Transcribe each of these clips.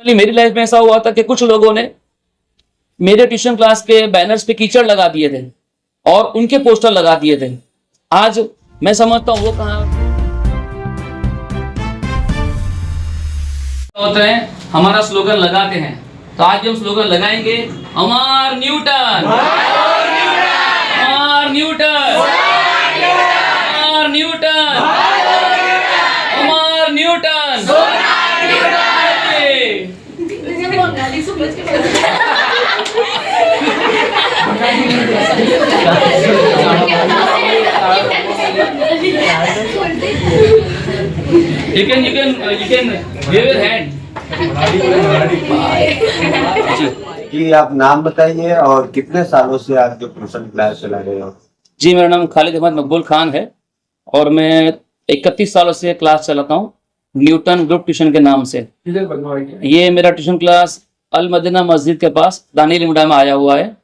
मेरी लाइफ में ऐसा हुआ था कि कुछ लोगों ने मेरे ट्यूशन क्लास के बैनर्स पे कीचड़ लगा दिए थे और उनके पोस्टर लगा दिए थे। आज मैं समझता हूँ वो कहाँ होते हैं, हमारा स्लोगन लगाते हैं। तो आज भी हम स्लोगन लगाएंगे, Amar Newton, Amar Newton, Amar Newton, Amar Newton. You can wave your hand. जी, आप नाम बताइए और कितने सालों से आप जो ट्यूशन क्लास चला रहे हो? जी, मेरा नाम खालिद अहमद मकबूल खान है और मैं 31 सालों से क्लास चलाता हूँ न्यूटन ग्रुप ट्यूशन के नाम से। ये मेरा ट्यूशन क्लास अल मदीना मस्जिद के पास दानिल लिमडा में आया हुआ है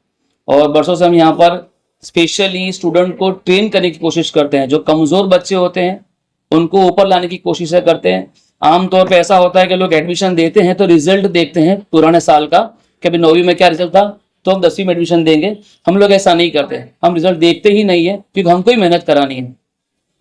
और बरसों से हम यहाँ पर स्पेशली स्टूडेंट को ट्रेन करने की कोशिश करते हैं। जो कमज़ोर बच्चे होते हैं उनको ऊपर लाने की कोशिश करते हैं। आमतौर पे ऐसा होता है कि लोग एडमिशन देते हैं तो रिजल्ट देखते हैं पुराने साल का कि अभी 9वीं में क्या रिजल्ट था तो हम 10वीं में एडमिशन देंगे। हम लोग ऐसा नहीं करते, हम रिजल्ट देखते ही नहीं है क्योंकि हमको ही मेहनत करानी है।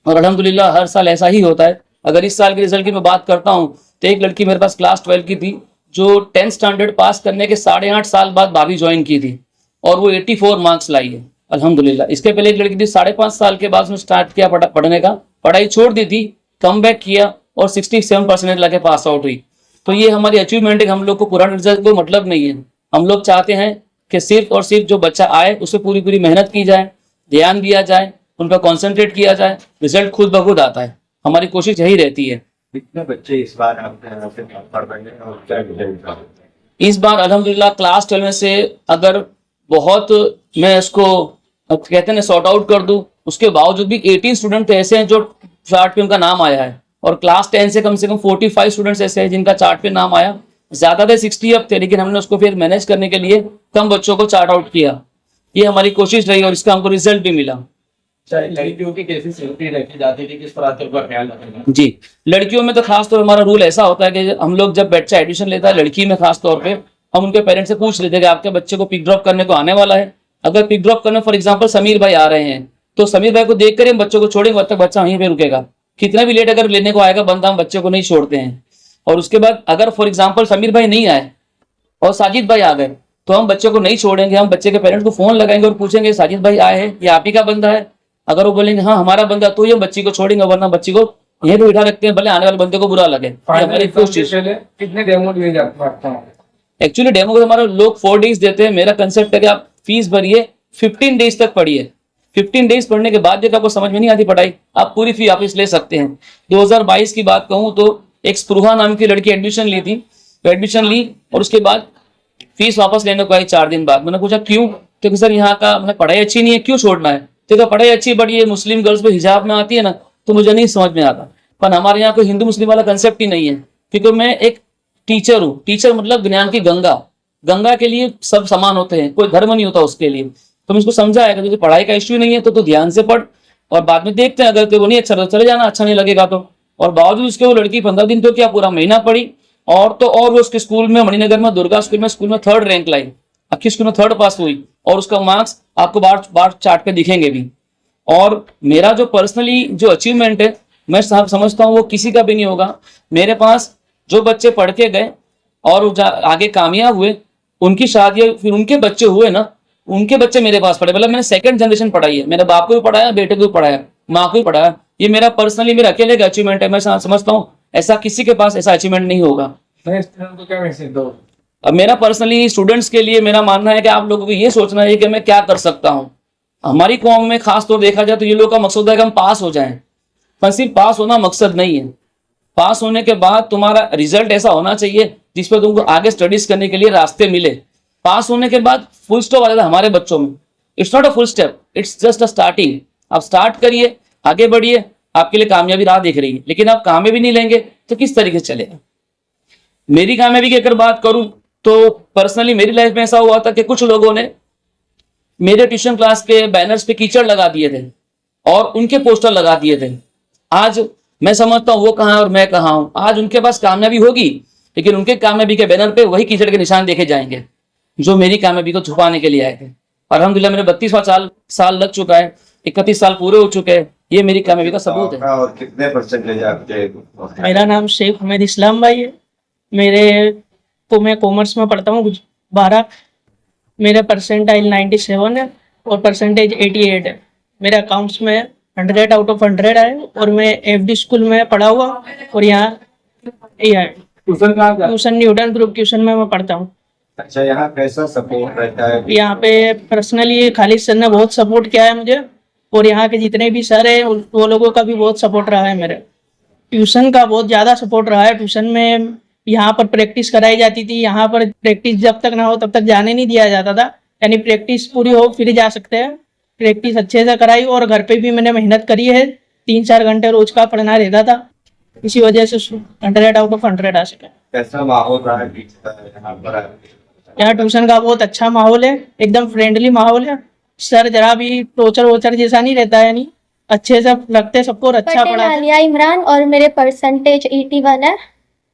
और अल्हम्दुलिल्लाह हर साल ऐसा ही होता है। अगर इस साल के रिजल्ट की मैं बात करता हूँ तो एक लड़की मेरे पास क्लास 12 की थी जो 10th स्टैंडर्ड पास करने के 8.5 साल बाद 12वीं ज्वाइन की थी और वो 84 मार्क्स लाई है अल्हम्दुलिल्लाह। इसके पहले एक लड़की थी 5.5 साल के बाद उसने स्टार्ट किया पढ़ने का, पढ़ाई छोड़ दी थी, कम बैक किया और 67% लाके पास आउट हुई। तो ये हमारी अचीवमेंट है। हम लोग को पुराने रिजल्ट को मतलब नहीं है। हम लोग चाहते हैं कि सिर्फ और सिर्फ जो बच्चा आए उसे पूरी पूरी मेहनत की जाए, ध्यान दिया जाए, उन पर कॉन्सेंट्रेट किया जाए, रिजल्ट खुद ब खुद आता है। हमारी कोशिश यही रहती है। कितने बच्चे इस बार आपके यहाँ से पढ़ रहे हैं और क्या रिजल्ट था? इस बार अल्हम्दुलिल्लाह क्लास 12 में से अगर बहुत मैं इसको कहते हैं सॉर्ट आउट कर दूं, उसके बावजूद भी 18 स्टूडेंट ऐसे हैं जो चार्ट पे उनका नाम आया है और क्लास 10 से कम 45 स्टूडेंट्स ऐसे हैं जिनका चार्ट पे नाम आया। ज्यादा थे 60 अब थे, लेकिन हमने उसको फिर मैनेज करने के लिए कम बच्चों को चार्ट आउट किया। ये हमारी कोशिश रही और इसका हमको रिजल्ट भी मिला। लड़कियों की कैसी सेफ्टी रखी जाती है, किस तरह से उनका ख्याल रखेगा? जी, लड़कियों में तो खास तौर हमारा रूल ऐसा होता है कि हम लोग जब बच्चा एडमिशन लेता है लड़की में खास तौर पे हम उनके पेरेंट्स से पूछ लेते हैं कि आपके बच्चे को पिक ड्रॉप करने को आने वाला है। अगर पिक ड्रॉप करने फॉर एग्जांपल समीर भाई आ रहे हैं तो समीर भाई को देख कर हम बच्चों को छोड़ेंगे, तब तक बच्चा वहीं पे रुकेगा। कितना भी लेट अगर लेने को आएगा बंदा हम बच्चे को नहीं छोड़ते हैं। और उसके बाद अगर फॉर एग्जाम्पल समीर भाई नहीं आए और साजिद भाई आ गए तो हम बच्चे को नहीं छोड़ेंगे। हम बच्चे के पेरेंट्स को फोन लगाएंगे और पूछेंगे साजिद भाई आए हैं, ये आप ही का बंदा है? अगर वो बोलेंगे हाँ हमारा बंदा तो ये बच्ची को छोड़ेंगे, वरना बच्ची को यहीं पे बिठा रखते हैं, भले आने वाले बंदे को बुरा लगे। हमारी कोशिश। कितने डेमो दिए जाते हैं? एक्चुअली डेमो को हमारे लोग 4 डेज देते हैं। मेरा कंसेप्ट है कि आप फीस भरिए, 15 डेज तक पढ़िए। 15 डेज पढ़ने के बाद जब आपको समझ में नहीं आती पढ़ाई, आप पूरी फी वापस ले सकते हैं। 2022 की बात कहूँ तो एक स्पृहा नाम की लड़की एडमिशन ली थी, तो एडमिशन ली और उसके बाद फीस वापस लेने को आई 4 दिन बाद। मैंने पूछा क्यों? तो सर यहाँ का पढ़ाई अच्छी नहीं है, क्यों छोड़ना है? तो पढ़ाई अच्छी बड़ी है, मुस्लिम गर्ल्स पे हिजाब में आती है ना, तो मुझे नहीं समझ में आता। पर हमारे यहाँ कोई हिंदू मुस्लिम वाला कंसेप्ट ही नहीं है, क्योंकि मैं एक टीचर हूँ। टीचर मतलब ज्ञान की गंगा, गंगा के लिए सब समान होते हैं, कोई धर्म नहीं होता उसके लिए। तो मैं इसको समझाया कि पढ़ाई का इश्यू नहीं है तो ध्यान से पढ़ और बाद में देखते हैं, अगर तो वो नहीं अच्छा तो चले जाना, अच्छा नहीं लगेगा तो। और बावजूद उसके वो लड़की 15 दिन तो क्या पूरा महीना पढ़ी और तो और वो उसके स्कूल में मणिनगर में दुर्गा स्कूल में 3rd रैंक लाई, अक्की स्कूल में 3rd पास हुई और उसका मार्क्स आपको बार चार्ट पे दिखेंगे भी। और मेरा जो पर्सनली जो अचीवमेंट है मैं समझता हूँ वो किसी का भी नहीं होगा। मेरे पास जो बच्चे पढ़ के गए और आगे कामयाब हुए, उनकी शादी फिर उनके बच्चे हुए ना, उनके बच्चे मेरे पास पढ़े। मतलब मैंने 2nd जनरेशन पढ़ाई है, मेरे बाप को भी पढ़ाया, बेटे को भी पढ़ाया, माँ को भी पढ़ाया। ये मेरा पर्सनली मेरे अकेले का अचीवमेंट है। मैं समझता हूँ ऐसा किसी के पास ऐसा अचीवमेंट नहीं होगा। तो क्या मैसेज दो? अब मेरा पर्सनली स्टूडेंट्स के लिए मेरा मानना है कि आप लोगों को ये सोचना है कि मैं क्या कर सकता हूँ। हमारी कौम में खास तौर देखा जाए तो ये लोग का मकसद है कि हम पास हो जाएं, पर सिर्फ पास होना मकसद नहीं है। पास होने के बाद तुम्हारा रिजल्ट ऐसा होना चाहिए जिसपे तुमको आगे स्टडीज करने के लिए रास्ते मिले। पास होने के बाद फुल स्टॉप आ जाता है हमारे बच्चों में। It's not a full step, it's just a starting. आप स्टार्ट करिए, आगे बढ़िए, आपके लिए कामयाबी राह दिख रही है। लेकिन आप कामयाबी नहीं लेंगे तो किस तरीके से चलेगा? मेरी कामयाबी की अगर बात करूं तो पर्सनली मेरी लाइफ में ऐसा हुआ था कि कुछ लोगों ने मेरे ट्यूशन क्लास के बैनर्स पे कीचड़ लगा दिए थे और उनके पोस्टर लगा दिए थे। आज मैं समझता हूँ वो कहाँ और मैं कहाँ हूँ। आज उनके पास कामयाबी होगी लेकिन उनके कामयाबी के बैनर पे वही कीचड़ के निशान देखे जाएंगे जो मेरी कामयाबी को छुपाने के लिए आए थे। और अल्हम्दुलिल्लाह मेरे 32वां साल लग चुका है, 31 साल पूरे हो चुके हैं, ये मेरी कामयाबी का सबूत है। और कितने परसेंटेज आपके? मेरा नाम शेख हमीद इस्लाम भाई है। मैं कॉमर्स में पढ़ता हूँ 12। मेरा परसेंटाइल 97 है और परसेंटेज 88 है। मेरे अकाउंट्स में 100 आउट ऑफ 100 है और मैं एफडी स्कूल में पढ़ा हुआ और यहाँ ट्यूशन कहाँ जा? ट्यूशन न्यूटन ग्रुप ट्यूशन में मैं पढ़ता हूँ। अच्छा, यहाँ कैसा सपोर्ट रहता है? यहाँ पे पर्सनली खालिद सर ने बहुत सपोर्ट किया है मुझे और यहाँ के जितने भी सर हैं वो लोगों का भी बहुत सपोर्ट रहा है। मेरे ट्यूशन का बहुत ज़्यादा सपोर्ट रहा है। ट्यूशन में यहाँ पर प्रैक्टिस कराई जाती थी, यहाँ पर प्रैक्टिस जब तक ना हो तब तक जाने नहीं दिया जाता था, यानी प्रैक्टिस पूरी हो फिर जा सकते हैं। प्रैक्टिस अच्छे से कराई और घर पे भी मैंने मेहनत करी है, 3-4 घंटे रोज का पढ़ना रहता था, इसी वजह से 100 आउट ऑफ 100 आ सके। कैसा माहौल रहा है यहाँ पर? यहाँ ट्यूशन का बहुत अच्छा माहौल है, एकदम फ्रेंडली माहौल है। सर जरा भी टोचर वोचर जैसा नहीं रहता है, यानी अच्छे से लगते सबको और अच्छा पटेल पढ़ा। आलिया इमरान और मेरे परसेंटेज 81 है।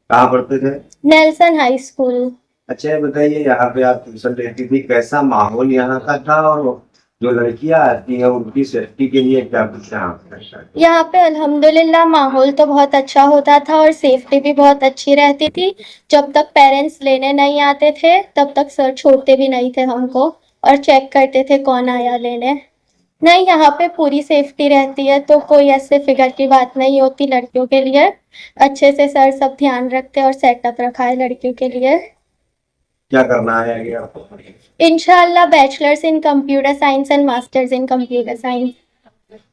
कहाँ पढ़ते थे? Nelson high school. अच्छा, ये बताइए यहाँ पे आप ट्यूशन लेती थी, कैसा माहौल यहाँ का था और जो लड़कियाँ आती हैं उनकी सेफ्टी के लिए क्या कुछ यहाँ पे रहता है? यहाँ पे अल्हम्दुलिल्लाह माहौल तो बहुत अच्छा होता था और सेफ्टी भी बहुत अच्छी रहती थी। जब तक पेरेंट्स लेने नहीं आते थे तब तक सर छोड़ते भी नहीं थे हमको और चेक करते थे कौन आया लेने। नहीं, यहाँ पे पूरी सेफ्टी रहती है, तो कोई ऐसे फिगर की बात नहीं होती लड़कियों के लिए। अच्छे से सर सब ध्यान रखते और सेटअप रखा है लड़कियों के लिए। क्या करना है आगे आपको? इंशाल्लाह bachelors in computer science and masters in computer science.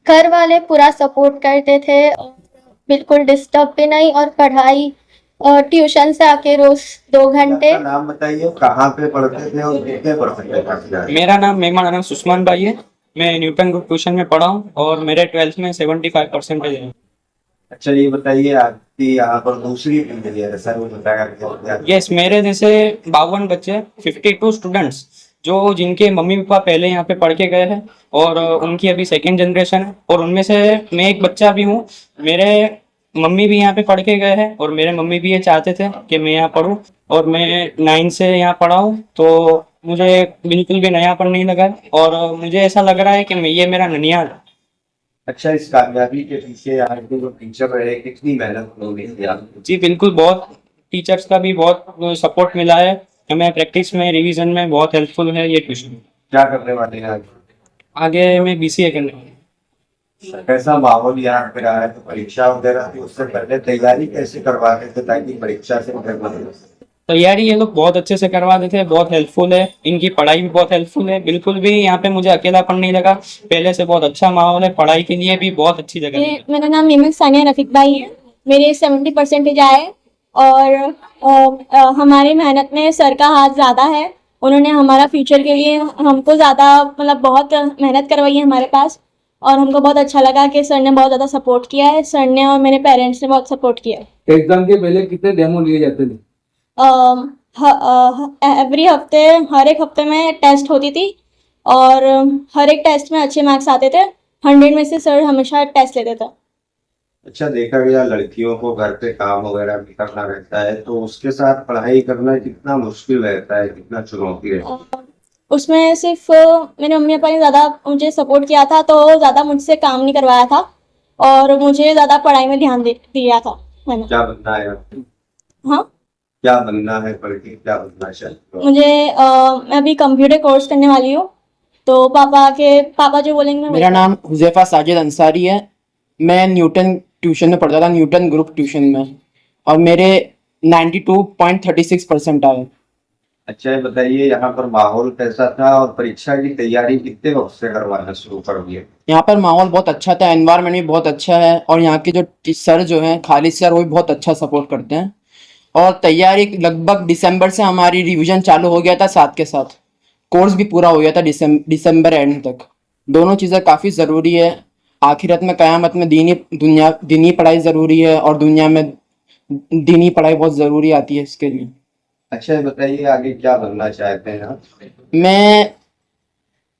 घर वाले पूरा सपोर्ट करते थे और बिल्कुल डिस्टर्ब भी नहीं, और पढ़ाई और ट्यूशन से आके रोज 2 घंटे। आपका नाम बताइए, कहाँ पे पढ़ते थे और कितने परसेंटेज? मेरा नाम मेहमान अनस उस्मान भाई है। मैं न्यूटन ग्रुप ट्यूशन में पढ़ा हूँ और मेरे 12th में 75% है। अच्छा, ये बताइए आपकी यहाँ पर दूसरी टीम है सर, वो बताया? यस, मेरे जैसे 52 बच्चे, 52 स्टूडेंट्स जो जिनके मम्मी पापा पहले यहाँ पे पढ़ के गए हैं और उनकी अभी 2nd जनरेशन है, और उनमें से मैं एक बच्चा भी हूँ। मेरे मम्मी भी यहाँ पे पढ़ के गए हैं और मेरे मम्मी भी ये चाहते थे कि मैं यहाँ पढूं, और मैं 9 से यहाँ पढ़ा हूँ, तो मुझे बिल्कुल भी नयापन नहीं लगा और मुझे ऐसा लग रहा है कि ये मेरा ननियाल है। अच्छा, इस कामयाबी के पीछे यहाँ के जो टीचर रहे कितनी मेहनत उन्होंने किया? जी बिल्कुल, बहुत टीचर्स का भी बहुत सपोर्ट मिला है हमें, प्रैक्टिस में, रिवीजन में बहुत हेल्पफुल है ये ट्यूशन। क्या करने वाले हैं आगे मैं BCA करने वाला हूँ। कैसा माहौल यहाँ पे रहा है? तो परीक्षा वगैरह थी, उससे पहले तैयारी कैसे करवाते थे ताकि परीक्षा से तैयारी ये लोग बहुत अच्छे से करवा देते हैं, बहुत हेल्पफुल है, इनकी पढ़ाई भी बहुत हेल्पफुल है। बिल्कुल भी यहाँ पे मुझे अकेलापन नहीं लगा, पहले से बहुत अच्छा माहौल है, पढ़ाई के लिए भी बहुत अच्छी जगह है। मेरा नाम नीमक सानिया रफीक भाई है। मेरे 70% आए और हमारी मेहनत में सर का हाथ ज़्यादा है। उन्होंने हमारा फ्यूचर के लिए हमको ज़्यादा मतलब बहुत मेहनत करवाई है हमारे पास, और हमको बहुत अच्छा लगा कि सर ने बहुत ज़्यादा सपोर्ट किया है। सर ने और मेरे पेरेंट्स ने बहुत सपोर्ट किया है। एग्जाम के पहले कितने डेमो लिए जाते थे? एवरी हफ्ते, हर एक हफ्ते में टेस्ट होती थी और हर एक टेस्ट में अच्छे मार्क्स आते थे। 100 में से सर हमेशा टेस्ट लेते थे। अच्छा, देखा गया लड़कियों को घर पे काम वगैरह भी करना रहता है, तो उसके साथ पढ़ाई करना कितना मुश्किल रहता है, कितना चुनौती रहती है? उसमें सिर्फ मेरे मम्मी पापा ने ज़्यादा मुझे सपोर्ट किया था, तो ज़्यादा मुझसे काम नहीं करवाया था और मुझे ज़्यादा पढ़ाई में ध्यान दिया था मैंने। क्या बनना है? हाँ, क्या बनना है पढ़ के, क्या बनना चाहिए? मुझे मैं अभी कंप्यूटर कोर्स करने वाली हूँ, तो पापा जो बोलेंगे। मेरा नाम हुज़ैफा साजिद अंसारी है। मैं न्यूटन ट्यूशन में पढ़ता था, न्यूटन ग्रुप ट्यूशन में, और मेरे 92.36% आए। अच्छा, ये बताइए यहाँ पर माहौल कैसा था और परीक्षा की तैयारी कितने वक्त से करवाना शुरू कर दिए? यहाँ पर माहौल बहुत अच्छा था, एनवायरनमेंट भी बहुत अच्छा है, और यहाँ के जो सर जो हैं खालिद सर, वो भी बहुत अच्छा सपोर्ट करते हैं। और तैयारी लगभग दिसंबर से हमारी रिवीजन चालू हो गया था, साथ के साथ कोर्स भी पूरा हो गया था दिसंबर एंड तक। दोनों चीज़ें काफ़ी ज़रूरी है। आखिरत में क़यामत में दीनी पढ़ाई ज़रूरी है, और दुनिया में दीनी पढ़ाई बहुत ज़रूरी आती है इसके लिए। अच्छा, ये बताइए आगे क्या बनना चाहते हैं आप? मैं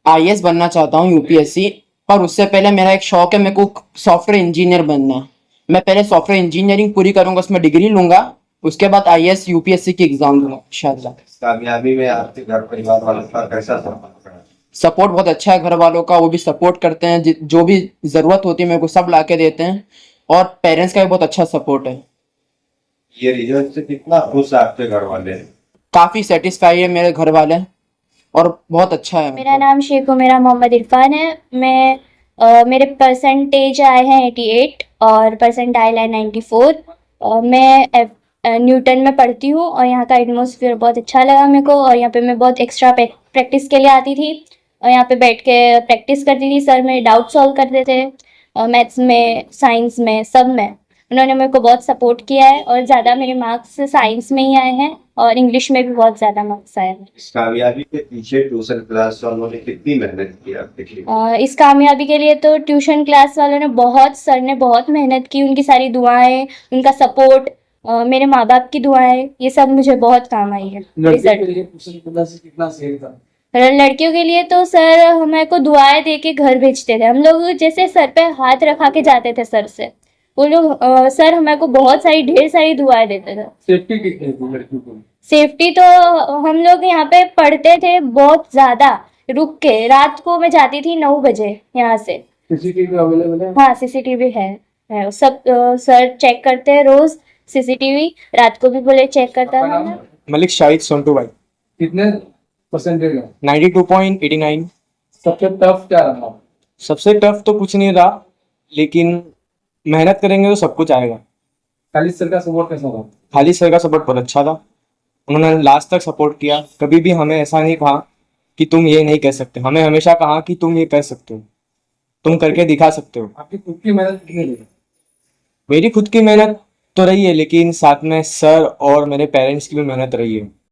IAS बनना चाहता हूँ, UPSC, पर उससे पहले मेरा एक शौक है, मेरे को सॉफ्टवेयर इंजीनियर बनना है। मैं पहले सॉफ्टवेयर इंजीनियरिंग पूरी करूँगा, उसमें डिग्री लूँगा, उसके बाद IAS UPSC की एग्जाम दूंगा इंशाल्लाह। इस कामयाबी में आपके घर परिवार वालों का कैसा सपोर्ट रहा? सपोर्ट बहुत अच्छा है घर वालों का, वो भी सपोर्ट करते हैं, जो भी ज़रूरत होती है मेरे को सब ला के देते हैं, और पेरेंट्स का भी बहुत अच्छा सपोर्ट है। ये रिजल्ट से कितना खुश है आपके घर वाले? काफ़ी सेटिस्फाई है मेरे घर वाले, और बहुत अच्छा है। मेरा नाम शेख मेरा मोहम्मद इरफान है। मेरे परसेंटेज आए हैं 88 और परसेंटाइल है 94। मैं न्यूटन में पढ़ती हूँ और यहाँ का एटमॉस्फेयर बहुत अच्छा लगा मेरे को, और यहाँ पे मैं बहुत एक्स्ट्रा प्रैक्टिस के लिए आती थी और यहाँ पे बैठ के प्रैक्टिस करती थी। सर मेरे डाउट सॉल्व करते थे मैथ्स में, साइंस में, सब में। उन्होंने मेरे को बहुत सपोर्ट किया है और ज़्यादा मेरे मार्क्स साइंस में ही आए हैं और इंग्लिश में भी बहुत ज़्यादा मार्क्स आए हैं। इस कामयाबी के पीछे ट्यूशन क्लास वालों ने कितनी मेहनत की आप देखिए? इस कामयाबी के लिए तो ट्यूशन क्लास वालों ने सर ने बहुत मेहनत की। उनकी सारी दुआएं, उनका सपोर्ट, मेरे माँ बाप की दुआएं, ये सब मुझे बहुत काम आई है। लड़कियों के लिए ट्यूशन क्लास कितना सही था? लड़कियों के लिए तो सर हमें को दुआएं दे के घर भेजते थे। हम लोग जैसे सर पे हाथ रखा के जाते थे सर से, वो लोग सर हमें को बहुत सारी ढेर सारी दुआएं देते थे। सेफ्टी कितनी थी लड़कियों को? सेफ्टी तो हम लोग यहाँ पे पढ़ते थे बहुत ज्यादा रुक के। रात को मैं जाती थी 9 बजे यहाँ से। सीसीटीवी अवेलेबल है? हाँ सीसीटीवी है सब। सर चेक करते हैं रोज सीसीटीवी, रात को भी बोले चेक करता आपका है। नाम? मलिक शाहिद सोंटू भाई। कितने परसेंटेज है? 92.89। सबसे टफ क्या रहा? सबसे टफ तो कुछ नहीं रहा, लेकिन मेहनत करेंगे तो सब कुछ आएगा। खालिद सर का सपोर्ट कैसा था? खालिद सर का सपोर्ट बहुत अच्छा था, उन्होंने लास्ट तक सपोर्ट किया। कभी भी हमें ऐसा नहीं कहा कि तुम ये नहीं कर सकते, हमें हमेशा कहा कि तुम ये कर सकते हो, तुम करके दिखा सकते हो। आपकी खुद की मेहनत कितनी रही? मेरी खुद की मेहनत तो रही है, लेकिन साथ में सर और मेरे पेरेंट्स की भी मेहनत रही है।